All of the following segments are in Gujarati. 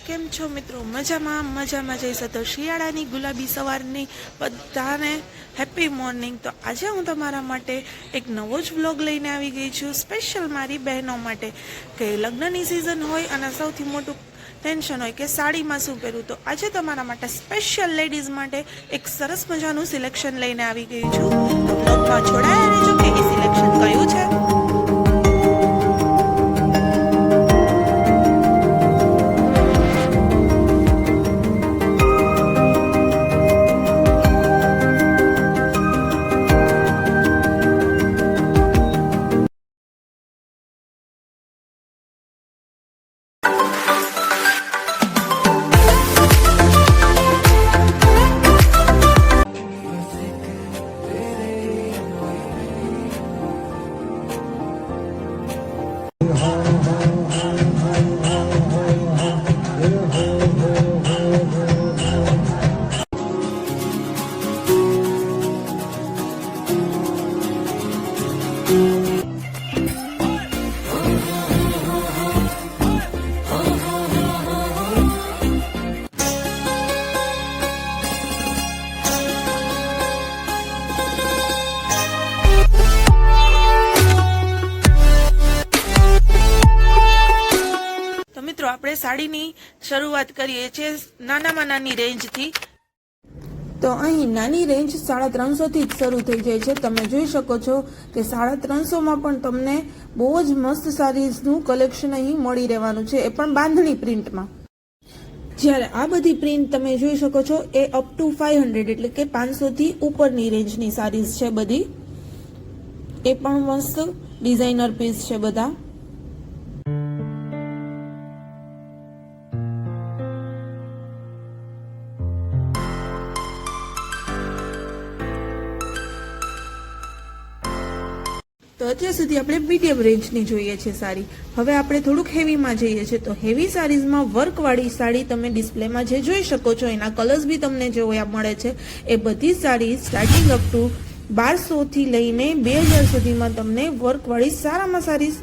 કેમ છો મિત્રો? મજામાં જઈશ તો શિયાળાની ગુલાબી સવારની બધાને હેપી મોર્નિંગ। તો આજે હું તમારા માટે એક નવો જ વ્લોગ લઈને આવી ગઈ છું, સ્પેશિયલ મારી બહેનો માટે કે લગ્નની સિઝન હોય અને સૌથી મોટું ટેન્શન હોય કે સાડીમાં શું પહેરવું। તો આજે તમારા માટે સ્પેશિયલ લેડીઝ માટે એક સરસ મજાનું સિલેક્શન લઈને આવી ગઈ છું। તો વ્લોગમાં જોડાયા રહેજો કે એ સિલેક્શન કયું છે। મિત્રો આપણે સાડીની શરૂઆત કરીએ છીએ નાનામાં નાની રેન્જથી। તો અહીં નાની રેન્જ 350 થી જ શરૂ થઈ જાય છે। તમે જોઈ શકો છો કે 350 માં પણ તમને બહુ જ મસ્ત સાડીઝનું કલેક્શન અહીં મળી રહેવાનું છે, એ પણ બાંધણી પ્રિન્ટમાં। જ્યારે આ બધી પ્રિન્ટ તમે જોઈ શકો છો એ અપ ટુ 500 એટલે કે 500 થી ઉપરની રેન્જની સાડીઝ છે બધી, એ પણ મસ્ત ડિઝાઇનર પીસ છે બધા। તો અત્યાર સુધી આપણે મીડિયમ રેન્જની જોઈએ છે સાડી। હવે આપણે થોડુંક હેવીમાં જઈએ છીએ। તો હેવી સાડીઝમાં વર્કવાળી સાડી તમે ડિસ્પ્લેમાં જે જોઈ શકો છો, એના કલર્સ બી તમને જોવા મળે છે। એ બધી સાડી સ્ટાર્ટિંગ અપ ટુ 1200 થી લઈને 2000 સુધીમાં તમને વર્કવાળી સારામાં સારી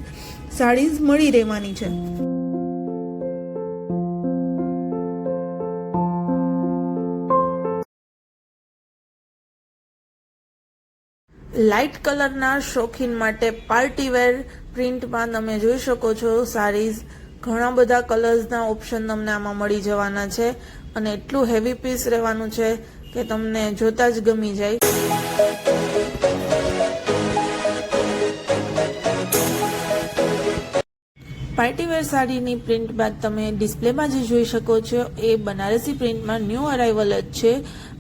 સાડીઝ મળી રહેવાની છે। લાઇટ કલરના શોખીન માટે પાર્ટી વેર પ્રિન્ટમાં તમે જોઈ શકો છો સાડીઝ, ઘણા બધા કલર્સના ઓપ્શન તમને આમાં મળી જવાના છે અને એટલું હેવી પીસ રહેવાનું છે કે તમને જોતા જ ગમી જાય। પાર્ટીવેર સાડીની પ્રિન્ટ બાદ તમે ડિસ્પ્લેમાં જે જોઈ શકો છો એ બનારસી પ્રિન્ટમાં ન્યૂ અરાઇવલ જ છે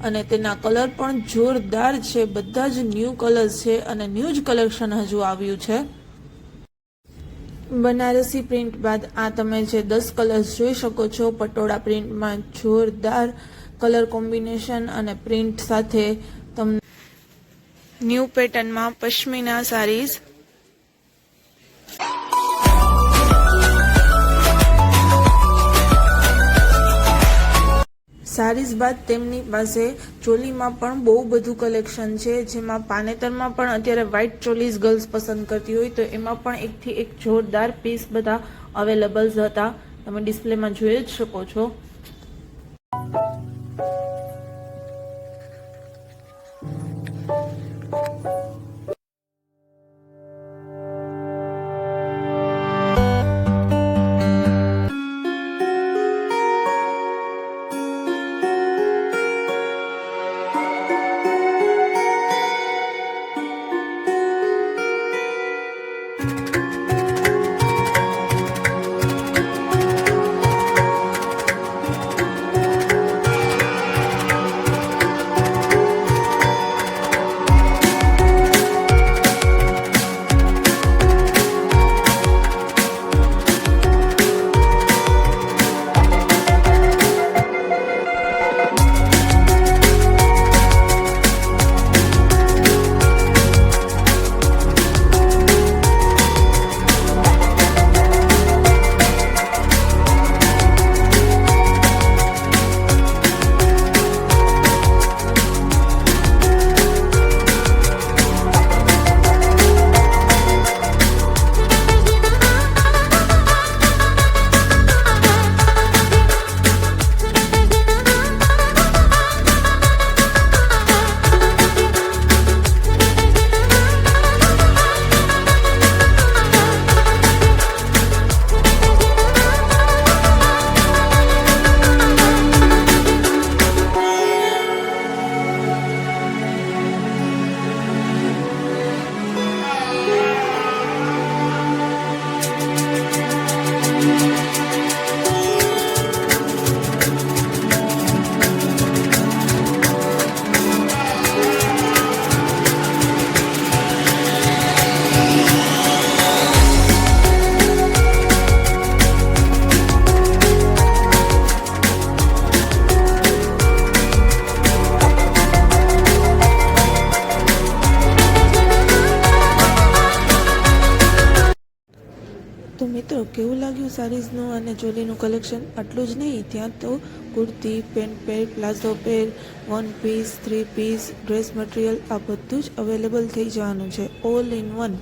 અને તેના કલર પણ જોરદાર છે, બધા જ ન્યૂ કલર્સ છે અને ન્યૂ જ કલેક્શન હજુ આવ્યું છે। બનારસી પ્રિન્ટ બાદ આ તમે જે 10 કલર્સ જોઈ શકો છો પટોળા પ્રિન્ટમાં જોરદાર કલર કોમ્બિનેશન અને પ્રિન્ટ સાથે તમને ન્યૂ પેટર્નમાં પશ્મિના સાડીઝ। સાડીઝ બાદ તેમની પાસે ચોલીમાં પણ બહુ બધું કલેક્શન છે, જેમાં પાનેતરમાં પણ અત્યારે વ્હાઇટ ચોલીઝ ગર્લ્સ પસંદ કરતી હોય તો એમાં પણ એકથી એક જોરદાર પીસ બધા અવેલેબલ હતા, તમે ડિસ્પ્લેમાં જોઈ જ શકો છો। તો મિત્રો, કેવું લાગ્યું સાડીઝનું અને ચોલીનું કલેક્શન? આટલું જ નહીં, ત્યાં તો kurti, pant pair, palazzo pair, one piece, 3 piece, dress material આ બધું જ અવેલેબલ થઈ જવાનું છે, ઓલ ઇન વન.